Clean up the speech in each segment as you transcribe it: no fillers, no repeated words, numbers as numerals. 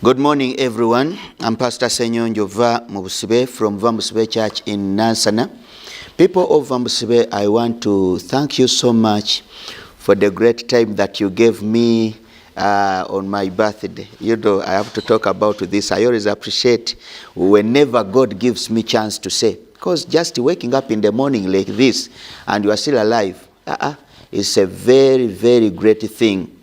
Good morning, everyone. I'm Pastor SSENYONJO VAMUBUSIBE from VAMUBUSIBE Church in NANSANA. People of VAMUBUSIBE, I want to thank you so much for the great time that you gave me on my birthday. You know, I have to talk about this. I always appreciate whenever God gives me chance to say, because just waking up in the morning like this and you are still alive, it's a very, very great thing.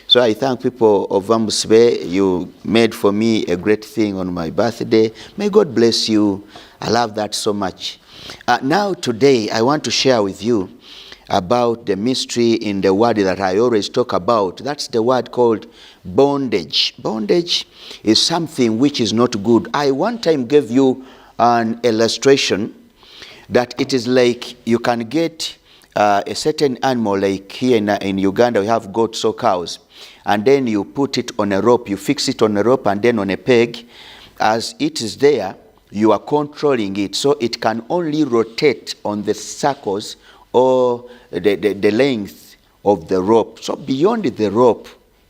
So I thank people of VAMUBUSIBE. You made for me a great thing on my birthday. May God bless you. I love that so much. Now today I want to share with you about the mystery in the word that I always talk about. That's the word called bondage. Bondage is something which is not good. I one time gave you an illustration that it is like you can get a certain animal, like here in Uganda we have goats or cows, and then you put it on a rope, you fix it on a rope and then on a peg. As it is there, you are controlling it, so it can only rotate on the circles or the length of the rope. So beyond the rope,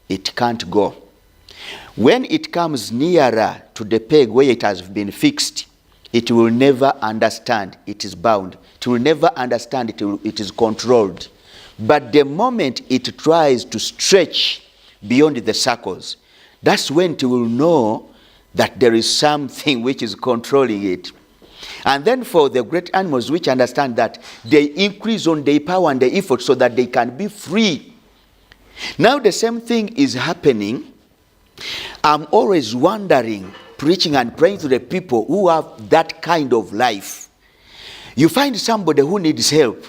it can't go. When it comes nearer to the peg where it has been fixed, it will never understand it is bound. It will never understand it is controlled. But the moment it tries to stretch beyond the circles, that's when it will know that there is something which is controlling it. And then for the great animals which understand that, they increase on their power and their effort so that they can be free. Now the same thing is happening. I'm always wondering, preaching and praying to the people who have that kind of life. You find somebody who needs help,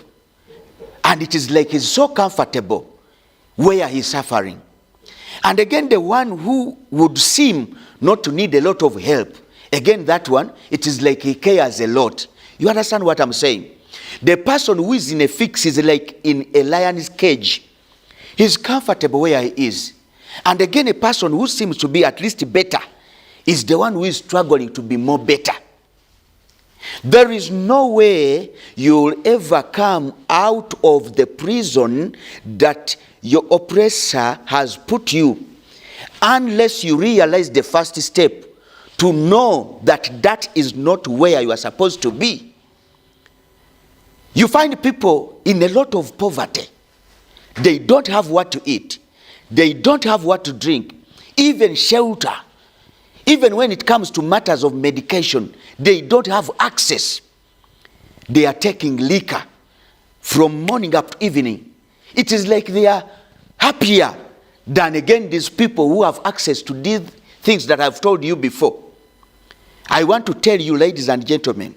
and it is like he's so comfortable where he's suffering. And again, the one who would seem not to need a lot of help, again, that one, it is like he cares a lot. You understand what I'm saying? The person who is in a fix is like in a lion's cage. He's comfortable where he is. And again, a person who seems to be at least better is the one who is struggling to be more better. There is no way you'll ever come out of the prison that your oppressor has put you unless you realize the first step to know that that is not where you are supposed to be. You find people in a lot of poverty. They don't have what to eat. They don't have what to drink, even shelter. Even when it comes to matters of medication, they don't have access. They are taking liquor from morning up to evening. It is like they are happier than, again, these people who have access to these things that I've told you before. I want to tell you, ladies and gentlemen,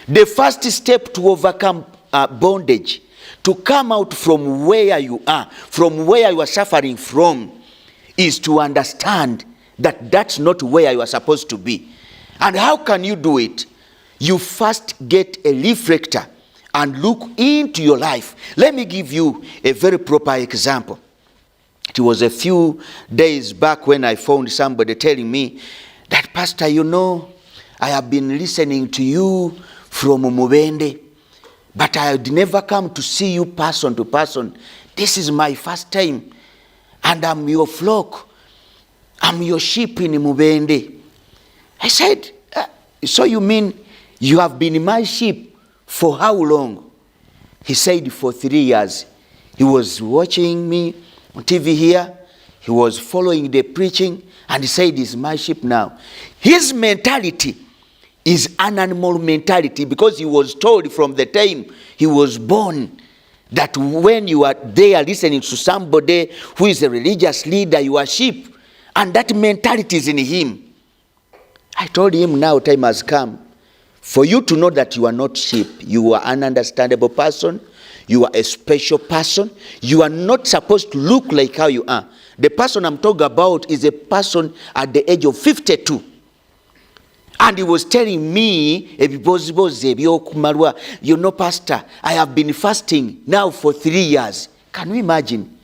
the first step to overcome bondage, to come out from where you are, from where you are suffering from, is to understand that that's not where you are supposed to be. And how can you do it? You first get a reflector and look into your life. Let me give you a very proper example. It was a few days back when I found somebody telling me that, Pastor, you know, I have been listening to you from Mubende, but I had never come to see you person to person. This is my first time, and I'm your flock. I'm your sheep in Mubende. I said, so you mean you have been my sheep for how long? He said, for 3 years. He was watching me on TV here. He was following the preaching, and he said, he's my sheep now. His mentality is an animal mentality, because he was told from the time he was born that when you are there listening to somebody who is a religious leader, you are sheep. And that mentality is in him. I told him, now time has come for you to know that you are not sheep. You are an understandable person. You are a special person. You are not supposed to look like how you are. The person I'm talking about is a person at the age of 52. And he was telling me, you know, Pastor, I have been fasting now for 3 years. Can you imagine?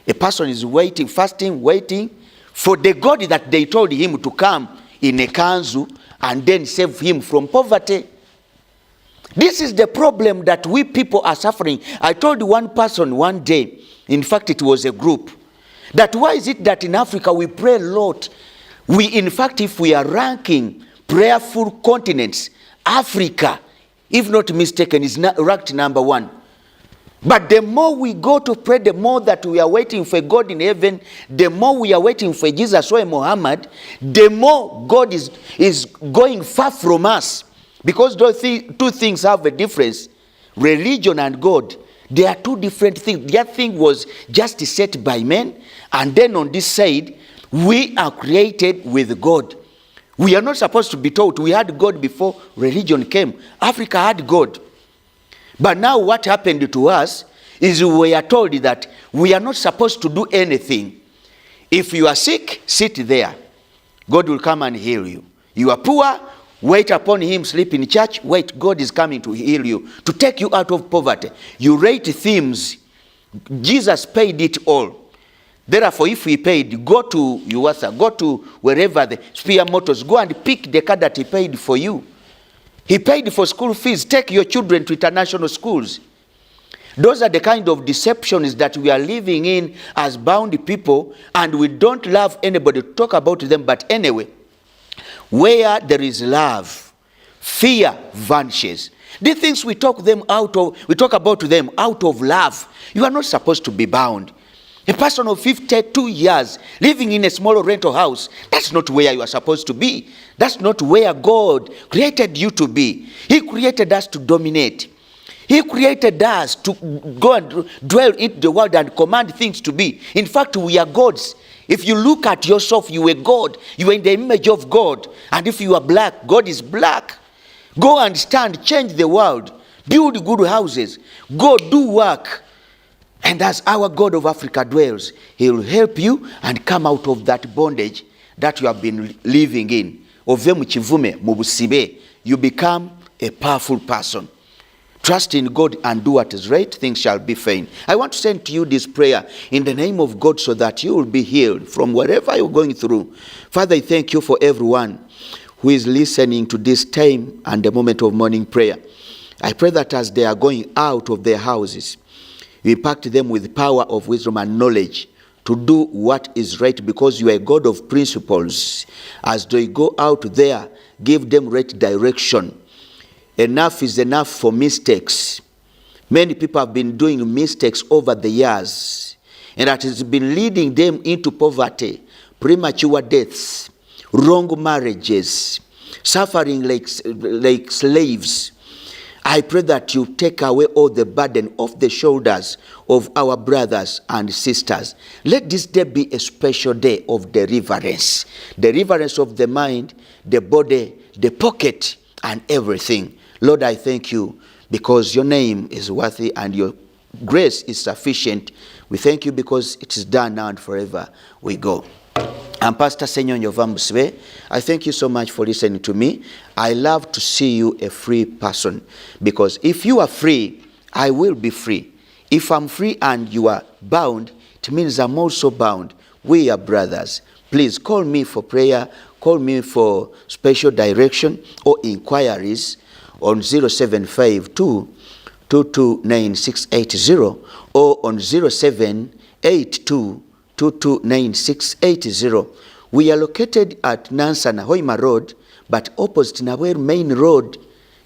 A person is waiting, fasting, waiting for the God that they told him to come in a kanzu and then save him from poverty. This is the problem that we people are suffering. I told one person one day, in fact it was a group, that why is it that in Africa we pray a lot, In fact, if we are ranking prayerful continents, Africa, if not mistaken, is ranked number 1. But the more we go to pray, the more that we are waiting for God in heaven, the more we are waiting for Jesus or Muhammad, the more God is going far from us. Because those two things have a difference. Religion and God, they are two different things. The other thing was just set by men, and then on this side, we are created with God. We are not supposed to be taught we had God before religion came. Africa had God. But now what happened to us is we are told that we are not supposed to do anything. If you are sick, sit there. God will come and heal you. You are poor, wait upon him, sleep in church, wait, God is coming to heal you, to take you out of poverty. You rate themes. Jesus paid it all. Therefore, if he paid, go to Uwasa, go to wherever the Spear Motors, go and pick the car that he paid for you. He paid for school fees. Take your children to international schools. Those are the kind of deceptions that we are living in as bound people, and we don't love anybody to talk about them. But anyway, where there is love, fear vanishes. The things we talk about them out of love. You are not supposed to be bound. A person of 52 years living in a small rental house, that's not where you are supposed to be. That's not where God created you to be. He created us to dominate. He created us to go and dwell in the world and command things to be. In fact, we are gods. If you look at yourself, you are God. You are in the image of God. And if you are black, God is black. Go and stand, change the world. Build good houses. Go do work. And as our God of Africa dwells, he will help you and come out of that bondage that you have been living in. Ove mukivume mubusibe, you become a powerful person. Trust in God and do what is right, things shall be fine. I want to send to you this prayer in the name of God so that you will be healed from whatever you're going through. Father, I thank you for everyone who is listening to this time and the moment of morning prayer. I pray that as they are going out of their houses, you impact them with power of wisdom and knowledge to do what is right, because you are a God of principles. As they go out there, give them right direction. Enough is enough for mistakes. Many people have been doing mistakes over the years, and that has been leading them into poverty, premature deaths, wrong marriages, suffering like slaves. I pray that you take away all the burden off the shoulders of our brothers and sisters. Let this day be a special day of deliverance. Deliverance of the mind, the body, the pocket, and everything. Lord, I thank you because your name is worthy and your grace is sufficient. We thank you because it is done now and forever. We go. I'm Pastor SSENYONJO VAMUBUSIBE. I thank you so much for listening to me. I love to see you a free person, because if you are free, I will be free. If I'm free and you are bound, it means I'm also bound. We are brothers. Please call me for prayer, call me for special direction or inquiries on 0752 229680 or on 0782 229680. We are located at NANSANA, Hoima Road, but opposite Nawere Main Road.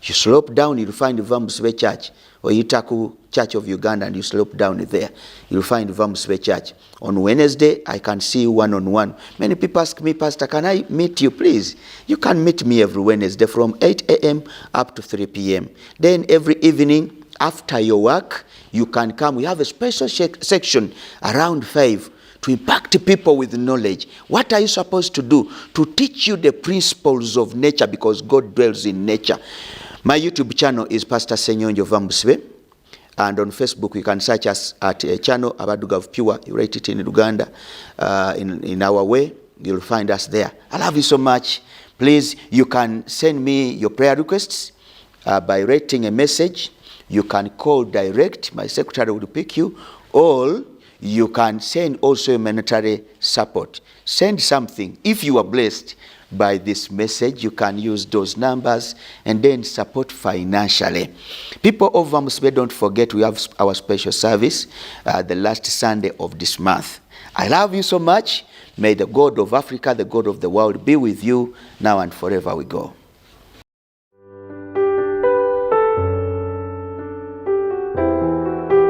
You slope down, you'll find VAMUBUSIBE Church, or Itaku Church of Uganda, and you slope down there. You'll find VAMUBUSIBE Church. On Wednesday, I can see you one-on-one. Many people ask me, Pastor, can I meet you, please? You can meet me every Wednesday from 8 a.m. up to 3 p.m. Then every evening, after your work, you can come. We have a special section around 5 to impact people with knowledge. What are you supposed to do? To teach you the principles of nature, because God dwells in nature. My YouTube channel is Pastor SSENYONJO VAMUBUSIBE. And on Facebook, you can search us at a channel, Abaduga of Pure. You write it in Uganda, in our way. You'll find us there. I love you so much. Please, you can send me your prayer requests by writing a message. You can call direct. My secretary will pick you. Or you can send also humanitarian support. Send something. If you are blessed by this message, you can use those numbers and then support financially. People of VAMUBUSIBE, don't forget we have our special service the last Sunday of this month. I love you so much. May the God of Africa, the God of the world, be with you now and forever we go.